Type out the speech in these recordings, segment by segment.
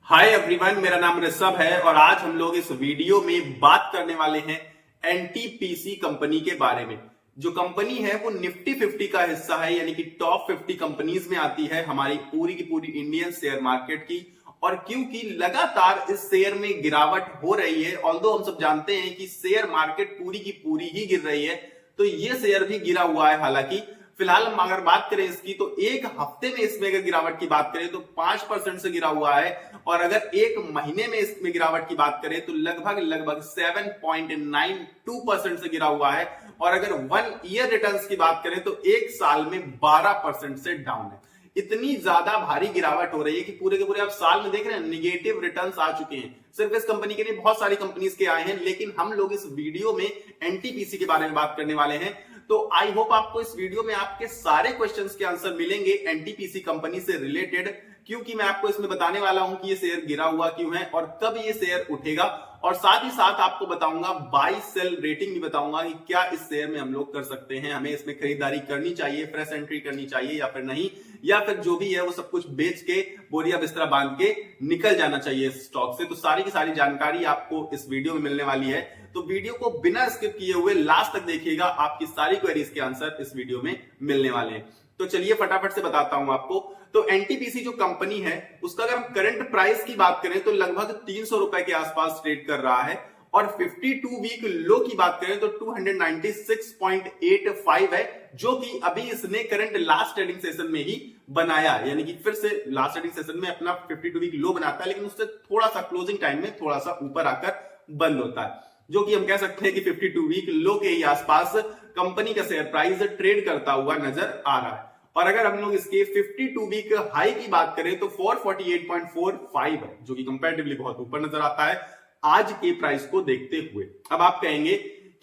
Hi everyone, मेरा नाम ऋषभ है और आज हम लोग इस वीडियो में बात करने वाले हैं एनटीपीसी कंपनी के बारे में। जो कंपनी है वो निफ्टी 50 का हिस्सा है, यानी कि टॉप 50 कंपनीज में आती है हमारी पूरी की पूरी इंडियन शेयर मार्केट की। और क्योंकि लगातार इस शेयर में गिरावट हो रही है, ऑल्दो हम सब जानते हैं कि शेयर मार्केट पूरी की पूरी ही गिर रही है, तो ये शेयर भी गिरा हुआ है। हालांकि फिलहाल हम अगर बात करें इसकी, तो एक हफ्ते में इसमें अगर गिरावट की बात करें तो 5% से गिरा हुआ है, और अगर एक महीने में इसमें गिरावट की बात करें तो लगभग 7.92% से गिरा हुआ है। और अगर 1 ईयर रिटर्न्स की बात करें तो एक साल में 12% से डाउन है। इतनी ज्यादा भारी गिरावट हो रही है कि पूरे के पूरे आप साल में देख रहे हैं निगेटिव रिटर्न्स आ चुके हैं। सिर्फ इस कंपनी के नहीं, बहुत सारी कंपनीज के आए हैं, लेकिन हम लोग इस वीडियो में एनटीपीसी के बारे में बात करने वाले हैं। तो आई होप आपको इस वीडियो में आपके सारे क्वेश्चंस के आंसर मिलेंगे एनटीपीसी कंपनी से रिलेटेड, क्योंकि मैं आपको इसमें बताने वाला हूं कि ये शेयर गिरा हुआ क्यों है और कब ये शेयर उठेगा, और साथ ही साथ आपको बताऊंगा बाई सेल रेटिंग भी बताऊंगा कि क्या इस शेयर में हम लोग कर सकते हैं, हमें इसमें खरीदारी करनी चाहिए, फ्रेश एंट्री करनी चाहिए या फिर नहीं, या फिर जो भी है वो सब कुछ बेच के बोरिया बिस्तरा बांध के निकल जाना चाहिए इस स्टॉक से। तो सारी की सारी जानकारी आपको इस वीडियो में मिलने वाली है, तो वीडियो को बिना स्किप किए हुए लास्ट तक देखिएगा, आपकी सारी क्वेरीज के आंसर इस वीडियो में मिलने वाले हैं। तो चलिए फटाफट से बताता हूं आपको। तो एनटीपीसी जो कंपनी है उसका अगर हम करंट प्राइस की बात करें तो लगभग 300 रुपए के आसपास ट्रेड कर रहा है, और 52 वीक लो की बात करें तो 296.85 है, जो कि अभी इसने करंट लास्ट ट्रेडिंग सेशन में ही बनाया, यानी कि फिर से लास्ट ट्रेडिंग सेशन में अपना 52 वीक लो बनाता है, लेकिन उससे थोड़ा सा क्लोजिंग टाइम में थोड़ा सा ऊपर आकर बंद होता है, जो कि हम कह सकते हैं कि 52 वीक लो के ही आसपास कंपनी का शेयर प्राइस ट्रेड करता हुआ नजर आ रहा है। और अगर हम लोग इसके 52 वीक हाई की बात करें तो 448.45 है, जो कि कंपैरेटिवली बहुत ऊपर नजर आता है आज के प्राइस को देखते हुए। अब आप कहेंगे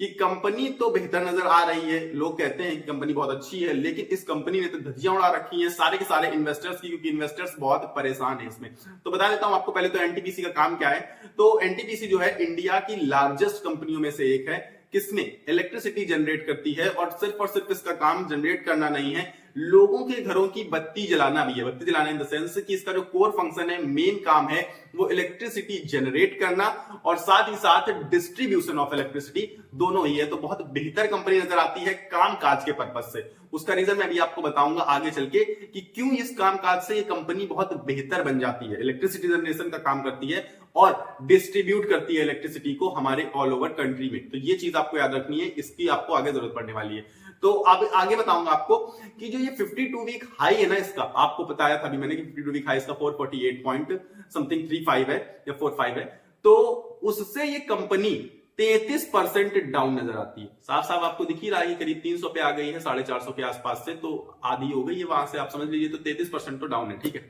कि कंपनी तो बेहतर नजर आ रही है, लोग कहते हैं कि कंपनी बहुत अच्छी है, लेकिन इस कंपनी ने तो धज्जियां उड़ा रखी हैं सारे के सारे इन्वेस्टर्स की, क्योंकि इन्वेस्टर्स बहुत परेशान है इसमें। तो बता देता हूं आपको पहले तो एनटीपीसी का काम क्या है। तो एनटीपीसी जो है इंडिया की लार्जेस्ट कंपनियों में से एक है, किसमें इलेक्ट्रिसिटी जनरेट करती है, और सिर्फ इसका काम जनरेट करना नहीं है, लोगों के घरों की बत्ती जलाना भी है। बत्ती जलाना इन द सेंस कि इसका जो कोर फंक्शन है, मेन काम है वो इलेक्ट्रिसिटी जनरेट करना और साथ ही साथ डिस्ट्रीब्यूशन ऑफ इलेक्ट्रिसिटी, दोनों ही है। तो बहुत बेहतर कंपनी नजर आती है काम काज के पर्पज से। उसका रीजन मैं अभी आपको बताऊंगा आगे चल के कि क्यों इस काम काज से ये कंपनी बहुत बेहतर बन जाती है। इलेक्ट्रिसिटी जनरेशन का काम करती है और डिस्ट्रीब्यूट करती है इलेक्ट्रिसिटी को हमारे ऑल ओवर कंट्री में। तो ये चीज आपको याद रखनी है, इसकी आपको आगे जरूरत पड़ने वाली है। तो अब आगे बताऊंगा आपको कि जो ये 52 वीक हाई है ना, इसका आपको बताया था अभी मैंने कि 52 वीक हाई इसका 448 पॉइंट समथिंग 35 है या 45 है, तो उससे ये कंपनी 33% डाउन नजर आती है। साफ साफ आपको दिख ही रहा है, करीब 300 पे आ गई है 450 के आसपास से, तो आधी हो गई है वहां से, आप समझ लीजिए। तो 33% तो डाउन है, ठीक है।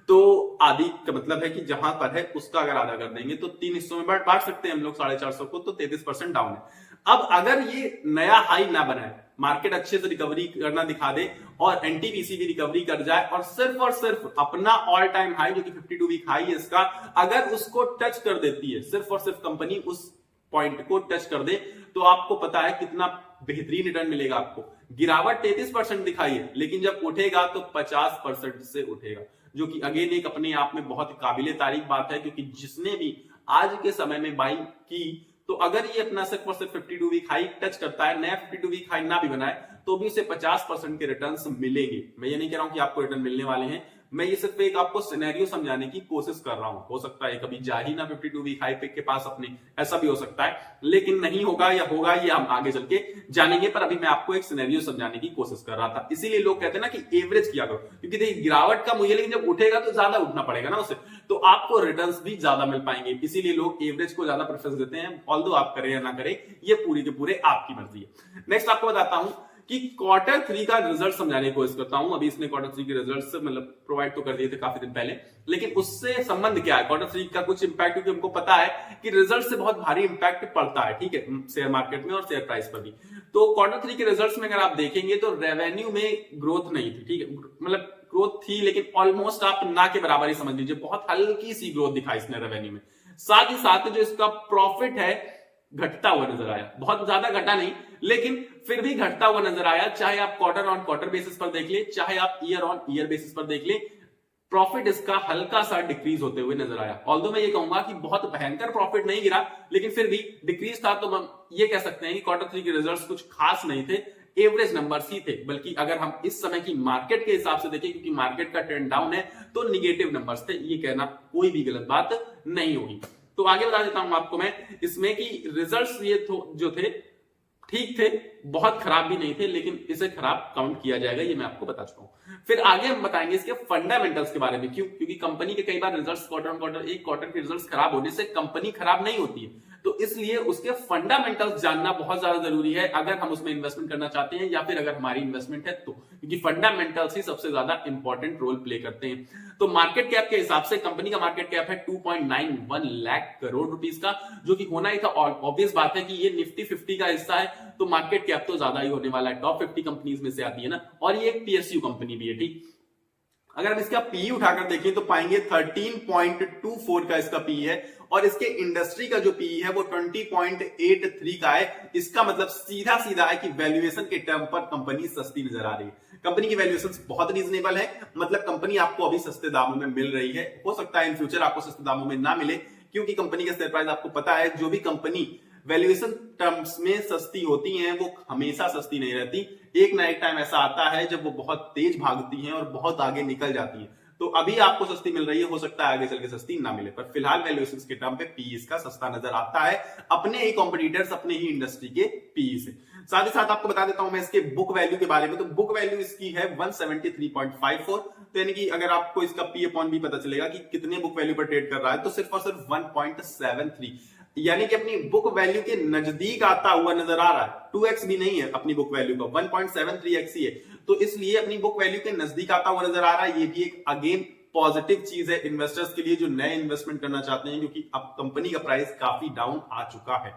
तो आधी का मतलब है कि जहां पर है उसका अगर आधा कर देंगे तो 3 हिस्सों में बांट सकते हैं हम लोग 450 को, तो 33% डाउन है। अब अगर ये नया हाई ना बनाए, मार्केट अच्छे से रिकवरी करना दिखा दे और एनटीपीसी भी रिकवरी कर जाए और सिर्फ अपना ऑल टाइम हाई जो कि 52 वीक हाई है इसका, अगर उसको टच कर देती है, सिर्फ और सिर्फ कंपनी उस पॉइंट को टच कर दे, तो आपको पता है कितना बेहतरीन रिटर्न मिलेगा आपको। गिरावट 33% दिखाई है, लेकिन जब उठेगा तो 50% से उठेगा, जो कि अगेन एक अपने आप में बहुत काबिले तारीफ बात है, क्योंकि जिसने भी आज के समय में बाई की, तो अगर ये अपना सिर्फ और सिर्फ 52 वीक हाई टच करता है, नया 52 वीक हाई ना भी बनाए, तो भी उसे 50% के रिटर्न्स मिलेंगे। मैं ये नहीं कह रहा हूं कि आपको रिटर्न मिलने वाले हैं, मैं ये सिर्फ एक आपको सिनेरियो समझाने की कोशिश कर रहा हूं। हो सकता है कभी जा ही ना 52 वीक हाई पे के पास अपने, ऐसा भी हो सकता है, लेकिन नहीं होगा या होगा ये हम आगे चल के जानेंगे। पर अभी मैं आपको एक सिनेरियो समझाने की कोशिश कर रहा था, इसीलिए लोग कहते हैं ना कि एवरेज किया करो, क्योंकि देखिए गिरावट कम हुई है, लेकिन जब उठेगा तो ज्यादा उठना पड़ेगा ना उसे, तो आपको रिटर्न्स भी ज्यादा मिल पाएंगे। इसीलिए लोग एवरेज को ज्यादा प्रेफरेंस देते हैं, ऑल्दो आप करें या ना करें, ये पूरी के पूरे आपकी मर्जी है। नेक्स्ट आपको बताता हूं कि Q3 का रिजल्ट समझाने की कोशिश करता हूं। अभी इसने Q3 के रिजल्ट्स मतलब प्रोवाइड तो कर दिए थे काफी दिन पहले, लेकिन उससे संबंध क्या है, Q3 का कुछ इंपैक्ट, क्योंकि हमको पता है कि रिजल्ट से बहुत भारी इंपैक्ट पड़ता है, ठीक है, शेयर मार्केट में और शेयर प्राइस पर भी। तो Q3 के रिजल्ट्स में अगर आप देखेंगे तो रेवेन्यू में ग्रोथ नहीं थी, ठीक है, मतलब ग्रोथ थी लेकिन ऑलमोस्ट आप ना के बराबर ही समझ लीजिए, बहुत हल्की सी ग्रोथ दिखाई इसने रेवेन्यू में। साथ ही साथ जो इसका प्रॉफिट है घटता हुआ नजर आया, बहुत ज्यादा घटा नहीं, लेकिन फिर भी घटता हुआ नजर आया, चाहे आप क्वार्टर ऑन क्वार्टर बेसिस पर देख ले, चाहे आप ईयर ऑन ईयर बेसिस पर देख ले। प्रॉफिट इसका हल्का सा डिक्रीज होते हुए नजर आया। ऑल्दो मैं ये कहूंगा कि बहुत भयंकर प्रॉफिट नहीं गिरा, लेकिन फिर भी डिक्रीज था। तो हम ये कह सकते हैं कि क्वार्टर 3 के रिजल्ट्स कुछ खास नहीं थे, एवरेज नंबर्स ही थे। बल्कि अगर हम इस समय की मार्केट के हिसाब से देखें, क्योंकि मार्केट का ट्रेंड डाउन है, तो निगेटिव नंबर्स थे, ये कहना कोई भी गलत बात नहीं होगी। तो आगे बता देता हूं आपको मैं इसमें कि रिजल्ट्स ये जो थे ठीक थे, बहुत खराब भी नहीं थे, लेकिन इसे खराब काउंट किया जाएगा, ये मैं आपको बता चुका हूं। फिर आगे हम बताएंगे इसके फंडामेंटल्स के बारे में। क्यों? क्योंकि कंपनी के कई बार रिजल्ट्स क्वार्टर ऑन क्वार्टर, एक क्वार्टर के रिजल्ट्स खराब होने से कंपनी खराब नहीं होती है, तो इसलिए उसके फंडामेंटल्स जानना बहुत ज्यादा जरूरी है अगर हम उसमें इन्वेस्टमेंट करना चाहते हैं, या फिर अगर हमारी इन्वेस्टमेंट है तो, क्योंकि फंडामेंटल्स ही सबसे ज्यादा इंपॉर्टेंट रोल प्ले करते हैं। तो मार्केट कैप के हिसाब से कंपनी का मार्केट कैप है 2.91 लाख करोड़ रुपीस का, जो कि होना ही था। ऑब्वियस बात है कि ये निफ्टी 50 का हिस्सा है, तो मार्केट कैप तो ज्यादा ही होने वाला है, टॉप 50 कंपनीज में से आती है ना, और ये एक पीएसयू कंपनी भी है। ठीक, अगर हम इसका पीई उठाकर देखें तो पाएंगे 13.24 का इसका पीई है, और इसके इंडस्ट्री का जो पीई है वो 20.83 का है। इसका मतलब सीधा सीधा है कि वैल्यूएशन के टर्म पर कंपनी सस्ती नजर आ रही है। कंपनी की वैल्यूएशन बहुत रीजनेबल है, मतलब कंपनी आपको अभी सस्ते दामों में मिल रही है। हो सकता है इन फ्यूचर आपको सस्ते दामों में ना मिले, क्योंकि कंपनी का शेयर प्राइस आपको पता है, जो भी कंपनी वैल्यूएशन टर्म्स में सस्ती होती हैं वो हमेशा सस्ती नहीं रहती। एक ना एक टाइम ऐसा आता है जब वो बहुत तेज भागती हैं और बहुत आगे निकल जाती हैं। तो अभी आपको सस्ती मिल रही है, हो सकता है आगे चल के सस्ती ना मिले, पर फिलहाल वैल्यूएशन के टर्म पे पीई इसका सस्ता नजर आता है, अपने ही कॉम्पिटिटर्स, अपने ही इंडस्ट्री के पीई से। साथ ही साथ आपको बता देता हूं मैं इसके बुक वैल्यू के बारे में। तो बुक वैल्यू इसकी है 173.54, तो यानी कि अगर आपको इसका पी अपॉन बी पता चलेगा कि कितने बुक वैल्यू पर ट्रेड कर रहा है, तो सिर्फ और सिर्फ 1.73, यानी कि अपनी बुक वैल्यू के नजदीक आता हुआ नजर आ रहा है। 2x भी नहीं है अपनी बुक वैल्यू का, 1.73x ही है, तो इसलिए अपनी बुक वैल्यू के नजदीक आता हुआ नजर आ रहा है। ये भी एक अगेन पॉजिटिव चीज है इन्वेस्टर्स के लिए जो नए इन्वेस्टमेंट करना चाहते हैं, क्योंकि अब कंपनी का प्राइस काफी डाउन आ चुका है।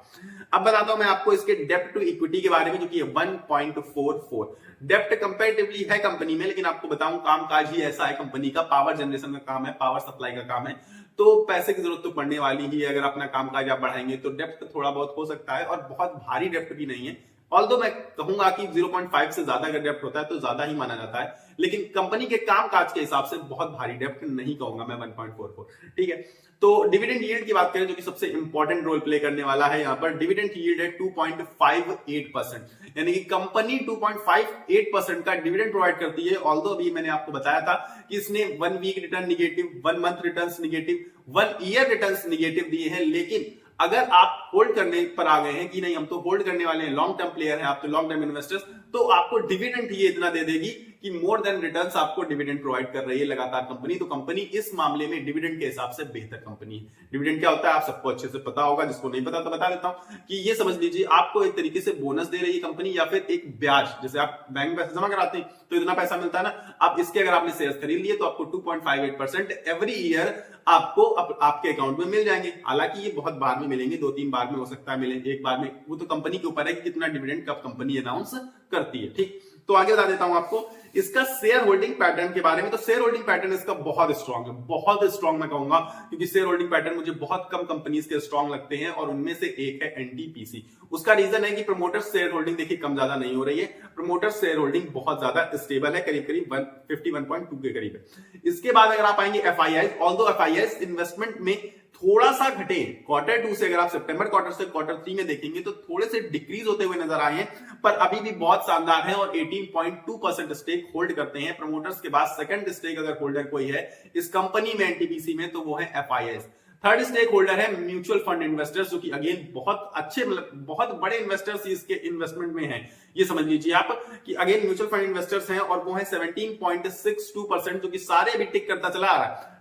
अब बताता हूं मैं आपको इसके डेप्ट टू इक्विटी के बारे में, जो कि 1.44। डेप्ट कंपैरेटिवली है कंपनी में, लेकिन आपको बताऊं कामकाज ही ऐसा है कंपनी का, पावर जनरेशन का काम है, पावर सप्लाई का काम है, तो पैसे की जरूरत तो पड़ने वाली ही है। अगर अपना कामकाज आप बढ़ाएंगे तो डेप्ट थोड़ा बहुत हो सकता है, और बहुत भारी डेप्ट भी नहीं है। ऑल्दो मैं कहूंगा कि 0.5 से ज्यादा अगर डेप्ट होता है तो ज्यादा ही माना जाता है, लेकिन कंपनी के कामकाज के हिसाब से बहुत भारी डेप्ट नहीं कहूंगा मैं 1.44। ठीक है, तो डिविडेंड यील्ड की बात करें, जो कि सबसे इंपॉर्टेंट रोल प्ले करने वाला है यहाँ पर, डिविडेंड यील्ड है 2.58%, यानी कि कंपनी 2.58% का डिविडेंड प्रोवाइड करती है। ऑल्दो अभी मैंने आपको बताया था कि इसने 1 week return negative, 1 month return negative, 1 year return negative दिए हैं, लेकिन अगर आप होल्ड करने पर आ गए हैं कि नहीं हम तो होल्ड करने वाले हैं, लॉन्ग टर्म प्लेयर हैं आप, तो लॉन्ग टर्म इन्वेस्टर्स, तो आपको डिविडेंड ये इतना दे देगी कि मोर देन रिटर्न्स आपको डिविडेंड प्रोवाइड कर रही है लगातार कंपनी। तो कंपनी इस मामले में डिविडेंड के हिसाब से बेहतर कंपनी है। डिविडेंड क्या होता है आप सबको अच्छे से पता होगा, जिसको नहीं पता तो बता देता हूं कि ये समझ लीजिए आपको एक तरीके से बोनस दे रही है कंपनी, या फिर एक ब्याज, जैसे आप बैंक में पैसा जमा कराते हैं तो इतना पैसा मिलता है ना, अब इसके अगर आपने शेयर खरीद लिए तो आपको 2.58% एवरी ईयर आपको आपके अकाउंट में मिल जाएंगे। हालांकि ये बहुत बार में मिलेंगे, 2-3 बार में हो सकता है मिले, एक बार में, वो तो कंपनी के ऊपर है कि कितना डिविडेंड कब कंपनी अनाउंस करती है। ठीक, तो आगे बता देता हूं आपको इसका शेयर होल्डिंग पैटर्न के बारे में। तो शेयर होल्डिंग पैटर्न इसका बहुत स्ट्रांग है, बहुत स्ट्रांग मैं कहूंगा, क्योंकि शेयर होल्डिंग पैटर्न मुझे बहुत कम कंपनीज के स्ट्रांग लगते हैं, और उनमें से एक है एनटीपीसी। उसका रीजन है कि प्रमोटर शेयर होल्डिंग देखिए कम ज्यादा नहीं हो रही है, प्रमोटर शेयर होल्डिंग बहुत ज्यादा स्टेबल है, करीब करीब 51.2 के करीब है। इसके बाद अगर आप आएंगे एफआईआई, ऑल्दो एफआईआई इन्वेस्टमेंट में थोड़ा सा घटे क्वार्टर 2 से, अगर आप सितंबर क्वार्टर से क्वार्टर 3 में देखेंगे तो थोड़े से डिक्रीज होते हुए नजर आए हैं, पर अभी भी बहुत शानदार है, और 18.2% स्टेक होल्ड करते हैं प्रमोटर्स के बाद। सेकंड स्टेक अगर होल्डर कोई है इस कंपनी में एनटीपीसी में तो वो है एफआईआई। थर्ड स्टेक होल्डर है म्यूचुअल फंड इन्वेस्टर्स, जो कि अगेन बहुत अच्छे, मतलब बहुत बड़े इन्वेस्टर्स इसके इन्वेस्टमेंट में हैं। ये समझ लीजिए आप कि अगेन म्यूचुअल फंड इन्वेस्टर्स हैं, और वो है 17.62%, जो कि सारे अभी टिक करता चला आ रहा है।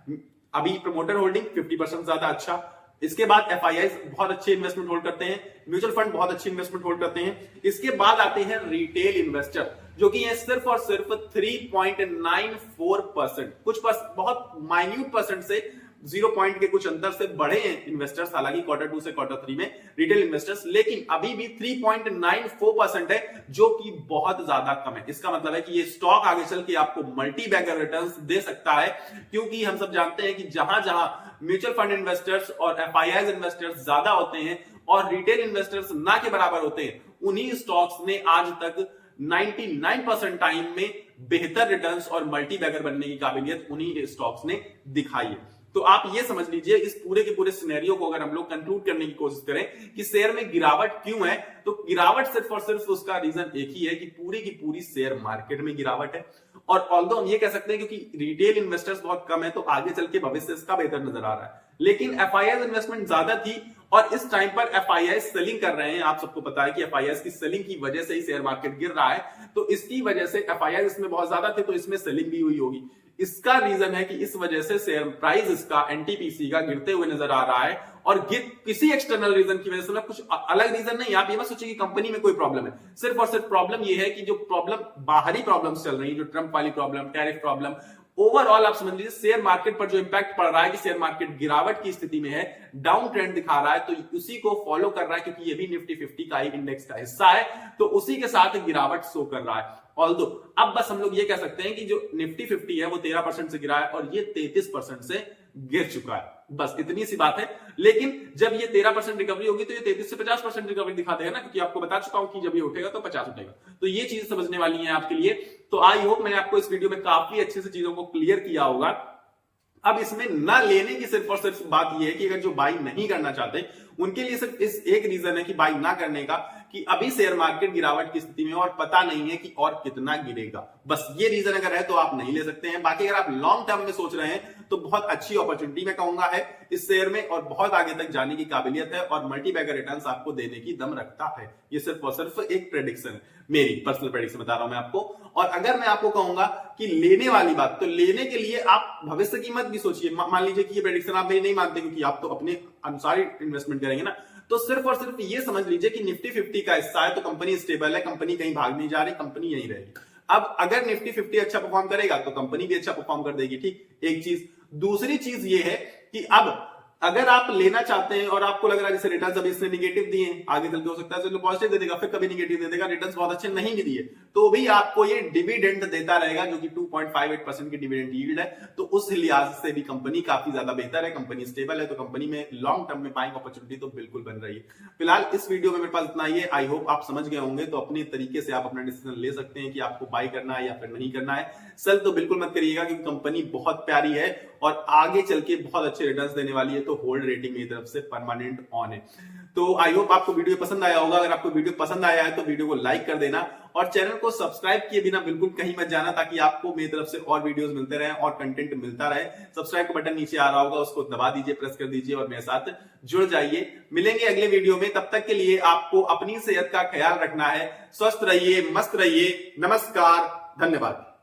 अभी प्रमोटर होल्डिंग 50% ज्यादा अच्छा, इसके बाद एफआईआई बहुत अच्छे इन्वेस्टमेंट होल्ड करते हैं, म्यूचुअल फंड बहुत अच्छे इन्वेस्टमेंट होल्ड करते हैं। इसके बाद आते हैं रिटेल इन्वेस्टर, जो कि है सिर्फ और सिर्फ 3.94%, कुछ बहुत माइन्यूट परसेंट से 0 पॉइंट के कुछ अंतर से बढ़े हैं इन्वेस्टर्स, हालांकि क्वार्टर 2 से क्वार्टर 3 में रिटेल इन्वेस्टर्स, लेकिन अभी भी 3.94% है, जो कि बहुत ज्यादा कम है। इसका मतलब है कि ये स्टॉक आगे चल के आपको मल्टी बैगर रिटर्न्स दे सकता है, क्योंकि हम सब जानते हैं कि जहां जहां म्यूचुअल फंड इन्वेस्टर्स और एफआईआई इन्वेस्टर्स ज्यादा होते हैं और रिटेल इन्वेस्टर्स ना के बराबर होते हैं, उन्हीं स्टॉक्स ने आज तक 99% टाइम में बेहतर रिटर्न्स और मल्टी बैगर बनने की काबिलियत उन्हीं स्टॉक्स ने दिखाई है। तो आप ये समझ लीजिए, इस पूरे के पूरे सिनेरियो को अगर हम लोग कंक्लूड करने की कोशिश करें कि शेयर में गिरावट क्यों है, तो गिरावट सिर्फ और सिर्फ उसका रीजन एक ही है कि पूरी की पूरी शेयर मार्केट में गिरावट है। और ऑल्दो हम ये कह सकते हैं क्योंकि रिटेल इन्वेस्टर्स बहुत कम है, तो आगे चल के भविष्य इसका बेहतर नजर आ रहा है। लेकिन एफआईआई इन्वेस्टमेंट ज्यादा थी और इस टाइम पर एफआईआई सेलिंग कर रहे हैं। आप सबको पता है कि एफआईआई की सेलिंग की वजह से ही शेयर मार्केट गिर रहा है, तो इसकी वजह से एफआईआई इसमें बहुत ज्यादा थे, तो इसमें सेलिंग भी हुई होगी। इसका रीजन है कि इस वजह से शेयर प्राइस इसका एनटीपीसी का गिरते हुए नजर आ रहा है, और किसी एक्सटर्नल रीजन की वजह से, कुछ अलग रीजन नहीं। आप ये मत सोचिए कि कंपनी में कोई प्रॉब्लम है, सिर्फ और सिर्फ प्रॉब्लम ये है कि जो प्रॉब्लम बाहरी प्रॉब्लम्स चल रही है, जो ट्रंप वाली प्रॉब्लम, टैरिफ प्रॉब्लम, ओवरऑल आप समझ लीजिए शेयर मार्केट पर जो इंपैक्ट पड़ रहा है कि शेयर मार्केट गिरावट की स्थिति में है, डाउन ट्रेंड दिखा रहा है, तो उसी को फॉलो कर रहा है क्योंकि ये भी निफ्टी 50 का ही इंडेक्स का हिस्सा है, तो उसी के साथ गिरावट शो कर रहा है। ऑल्दो अब बस हम लोग ये कह सकते हैं कि जो निफ्टी 50 है वो 13% से गिरा है और ये 33% से गिर चुका है, बस इतनी सी बात है। लेकिन जब ये 13% रिकवरी होगी तो ये 33 से 50% रिकवरी दिखा देगा ना, क्योंकि आपको बता चुका हूं कि जब ये उठेगा तो 50 उठेगा। तो ये चीज समझने वाली है आपके लिए। तो आई होप मैंने आपको इस वीडियो में काफी अच्छे से चीजों को क्लियर किया होगा। अब इसमें न लेने की सिर्फ और सिर्फ बात यह है कि अगर जो बाई नहीं करना चाहते उनके लिए सिर्फ इस एक रीजन है कि बाई ना करने का, कि अभी शेयर मार्केट गिरावट की स्थिति में और पता नहीं है कि और कितना गिरेगा। बस ये रीजन अगर है तो आप नहीं ले सकते हैं। बाकी अगर आप लॉन्ग टर्म में सोच रहे हैं तो बहुत अच्छी अपॉर्चुनिटी मैं कहूंगा है इस शेयर में, और बहुत आगे तक जाने की काबिलियत है और मल्टी बैगर रिटर्न्स आपको देने की दम रखता है। ये सिर्फ और सिर्फ एक प्रेडिक्शन है, मेरी पर्सनल प्रेडिक्शन बता रहा हूं मैं आपको। और अगर मैं आपको कहूंगा कि लेने वाली बात, तो लेने के लिए आप भविष्य की मत भी सोचिए। मान लीजिए कि ये प्रेडिक्शन आप मेरी नहीं मानते क्योंकि आप तो अपने अनुसार इन्वेस्टमेंट करेंगे ना, तो सिर्फ और सिर्फ ये समझ लीजिए कि निफ्टी 50 का हिस्सा है तो कंपनी स्टेबल है, कंपनी कहीं भाग नहीं जा रही, कंपनी यहीं रहेगी। अब अगर निफ्टी 50 अच्छा परफॉर्म करेगा तो कंपनी भी अच्छा परफॉर्म कर देगी, ठीक, एक चीज। दूसरी चीज ये है कि अब अगर आप लेना चाहते हैं और आपको लग रहा है जैसे रिटर्न्स अभी इसने नेगेटिव दिए हैं, आगे चल के हो सकता है चलो पॉजिटिव दे देगा, फिर कभी नेगेटिव दे देगा, रिटर्न्स बहुत अच्छे नहीं भी दिए, तो भी आपको ये डिविडेंड देता रहेगा जो कि 2.58% की डिविडेंड यील्ड है। तो उस लिहाज से भी कंपनी काफी ज्यादा बेहतर है, कंपनी स्टेबल है, तो कंपनी में लॉन्ग टर्म में बाइंग अपॉर्चुनिटी तो बिल्कुल बन रही है। फिलहाल इस वीडियो में मेरे पास इतना ही है। आई होप आप समझ गए होंगे, तो अपने तरीके से आप अपना डिसीजन ले सकते हैं कि आपको बाई करना है या फिर नहीं करना है। सेल तो बिल्कुल मत करिएगा क्योंकि कंपनी बहुत प्यारी है और आगे चल के बहुत अच्छे रिटर्न्स देने वाली है, तो होल्ड रेटिंग मेरी तरफ से परमानेंट ऑन है। तो आई होप आपको वीडियो पसंद आया होगा। अगर आपको वीडियो पसंद आया है तो वीडियो को लाइक कर देना और चैनल को सब्सक्राइब किए बिना बिल्कुल कहीं मत जाना, ताकि आपको मेरी तरफ से और वीडियोस मिलते रहे और कंटेंट मिलता रहे। सब्सक्राइब का बटन नीचे आ रहा होगा, उसको दबा दीजिए, प्रेस कर दीजिए और मेरे साथ जुड़ जाइए। मिलेंगे अगले वीडियो में, तब तक के लिए आपको अपनी सेहत का ख्याल रखना है। स्वस्थ रहिए, मस्त रहिए। नमस्कार, धन्यवाद।